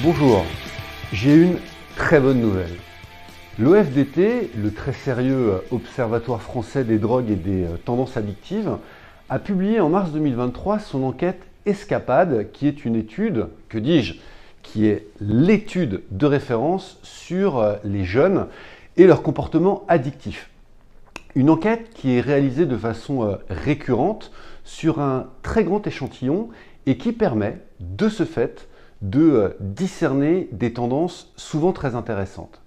Bonjour, j'ai une très bonne nouvelle. L'OFDT, le très sérieux Observatoire français des drogues et des tendances addictives, a publié en mars 2023 son enquête Escapade, qui est une étude, que dis-je, qui est l'étude de référence sur les jeunes et leur comportement addictif. Une enquête qui est réalisée de façon récurrente sur un très grand échantillon et qui permet, de ce fait, de discerner des tendances souvent très intéressantes.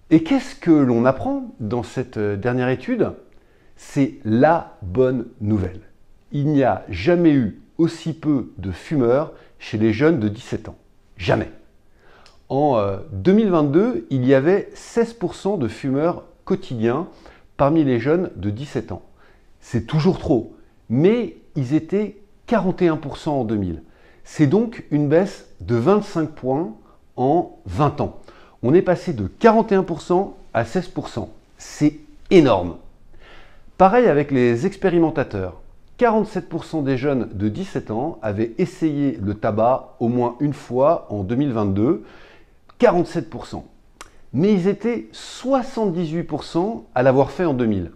Et qu'est-ce que l'on apprend dans cette dernière étude? C'est la bonne nouvelle. Il n'y a jamais eu aussi peu de fumeurs chez les jeunes de 17 ans. Jamais. En 2022, il y avait 16% de fumeurs quotidiens parmi les jeunes de 17 ans. C'est toujours trop, mais ils étaient 41% en 2000. C'est donc une baisse de 25 points en 20 ans. On est passé de 41% à 16%. C'est énorme. Pareil avec les expérimentateurs. 47% des jeunes de 17 ans avaient essayé le tabac au moins une fois en 2022. 47%. Mais ils étaient 78% à l'avoir fait en 2000.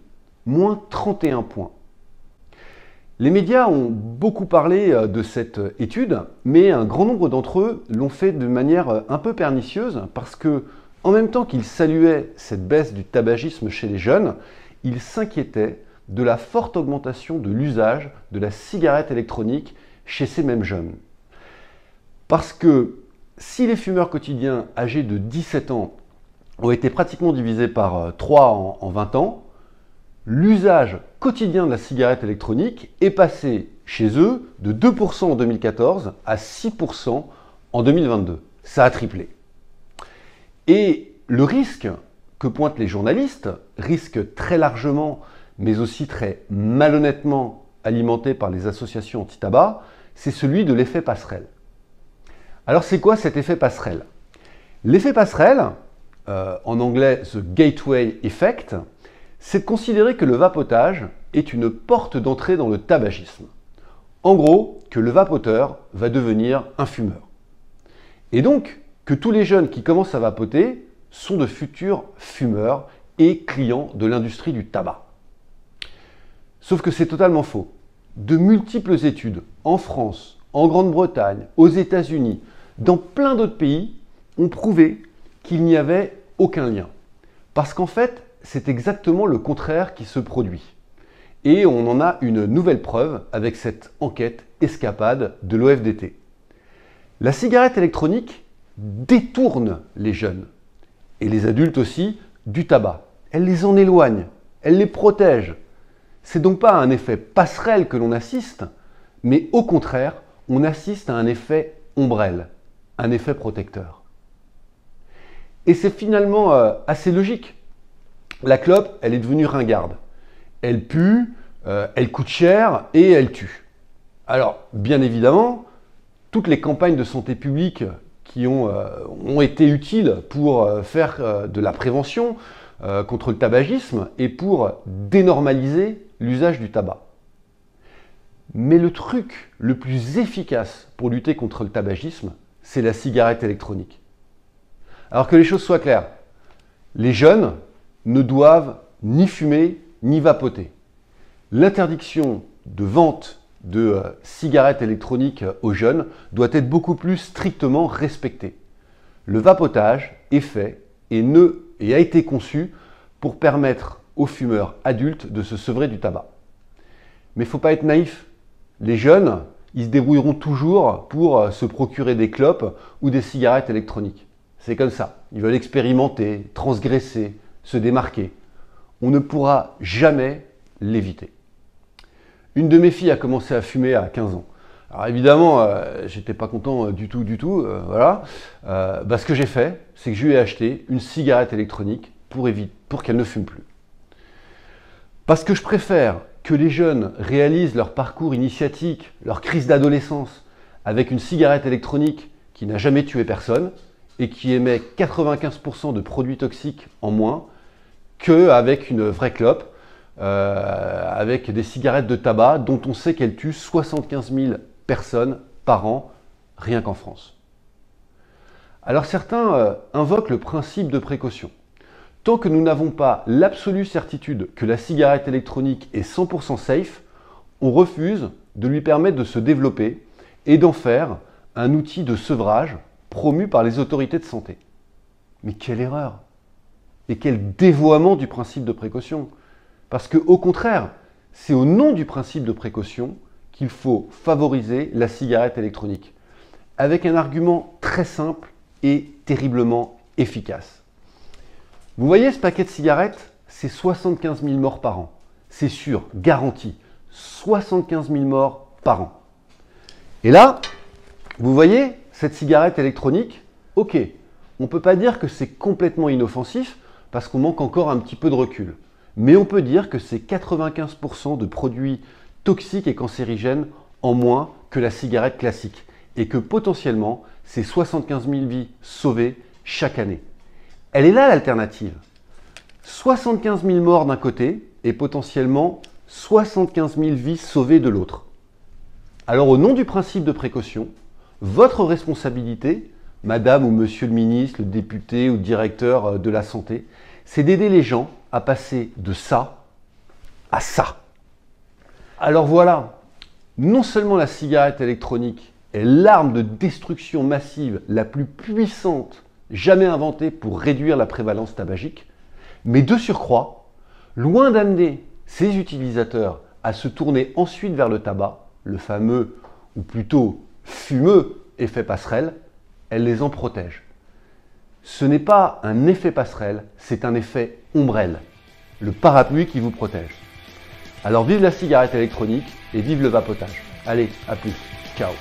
Moins 31 points. Les médias ont beaucoup parlé de cette étude, mais un grand nombre d'entre eux l'ont fait de manière un peu pernicieuse parce que, en même temps qu'ils saluaient cette baisse du tabagisme chez les jeunes, ils s'inquiétaient de la forte augmentation de l'usage de la cigarette électronique chez ces mêmes jeunes. Parce que si les fumeurs quotidiens âgés de 17 ans ont été pratiquement divisés par 3 en 20 ans, l'usage quotidien de la cigarette électronique est passé chez eux de 2% en 2014 à 6% en 2022. Ça a triplé. Et le risque que pointent les journalistes, risque très largement, mais aussi très malhonnêtement alimenté par les associations anti-tabac, c'est celui de l'effet passerelle. Alors c'est quoi cet effet passerelle? L'effet passerelle, en anglais the gateway effect, c'est de considérer que le vapotage est une porte d'entrée dans le tabagisme. En gros, que le vapoteur va devenir un fumeur. Et donc, que tous les jeunes qui commencent à vapoter sont de futurs fumeurs et clients de l'industrie du tabac. Sauf que c'est totalement faux. De multiples études, en France, en Grande-Bretagne, aux États-Unis, dans plein d'autres pays, ont prouvé qu'il n'y avait aucun lien. Parce qu'en fait, c'est exactement le contraire qui se produit. Et on en a une nouvelle preuve avec cette enquête Escapade de l'OFDT. La cigarette électronique détourne les jeunes, et les adultes aussi, du tabac. Elle les en éloigne, elle les protège. C'est donc pas à un effet passerelle que l'on assiste, mais au contraire, on assiste à un effet ombrelle, un effet protecteur. Et c'est finalement assez logique. La clope, elle est devenue ringarde. Elle pue, elle coûte cher et elle tue. Alors, bien évidemment, toutes les campagnes de santé publique qui ont été utiles pour faire de la prévention contre le tabagisme et pour dénormaliser l'usage du tabac. Mais le truc le plus efficace pour lutter contre le tabagisme, c'est la cigarette électronique. Alors que les choses soient claires, les jeunes ne doivent ni fumer ni vapoter. L'interdiction de vente de cigarettes électroniques aux jeunes doit être beaucoup plus strictement respectée. Le vapotage est fait et a été conçu pour permettre aux fumeurs adultes de se sevrer du tabac. Mais il ne faut pas être naïf. Les jeunes, ils se débrouilleront toujours pour se procurer des clopes ou des cigarettes électroniques. C'est comme ça. Ils veulent expérimenter, transgresser, se démarquer. On ne pourra jamais l'éviter. Une de mes filles a commencé à fumer à 15 ans. Alors évidemment, j'étais pas content du tout, voilà. Ce que j'ai fait, c'est que je lui ai acheté une cigarette électronique pour qu'elle ne fume plus. Parce que je préfère que les jeunes réalisent leur parcours initiatique, leur crise d'adolescence, avec une cigarette électronique qui n'a jamais tué personne et qui émet 95% de produits toxiques en moins, qu'avec une vraie clope, avec des cigarettes de tabac dont on sait qu'elles tuent 75 000 personnes par an, rien qu'en France. Alors certains invoquent le principe de précaution. Tant que nous n'avons pas l'absolue certitude que la cigarette électronique est 100% safe, on refuse de lui permettre de se développer et d'en faire un outil de sevrage promu par les autorités de santé. Mais quelle erreur! Et quel dévoiement du principe de précaution! Parce qu'au contraire, c'est au nom du principe de précaution qu'il faut favoriser la cigarette électronique, avec un argument très simple et terriblement efficace. Vous voyez ce paquet de cigarettes? C'est 75 000 morts par an. C'est sûr, garanti. 75 000 morts par an. Et là, vous voyez cette cigarette électronique? Ok, on ne peut pas dire que c'est complètement inoffensif parce qu'on manque encore un petit peu de recul. Mais on peut dire que c'est 95% de produits toxiques et cancérigènes en moins que la cigarette classique et que potentiellement, c'est 75 000 vies sauvées chaque année. Elle est là l'alternative. 75 000 morts d'un côté et potentiellement 75 000 vies sauvées de l'autre. Alors au nom du principe de précaution, votre responsabilité, madame ou monsieur le ministre, le député ou le directeur de la santé, c'est d'aider les gens à passer de ça à ça. Alors voilà, non seulement la cigarette électronique est l'arme de destruction massive la plus puissante jamais inventée pour réduire la prévalence tabagique, mais de surcroît, loin d'amener ses utilisateurs à se tourner ensuite vers le tabac, le fameux, ou plutôt fumeux effet passerelle, elle les en protège. Ce n'est pas un effet passerelle, c'est un effet ombrelle, le parapluie qui vous protège. Alors vive la cigarette électronique et vive le vapotage. Allez, à plus, ciao.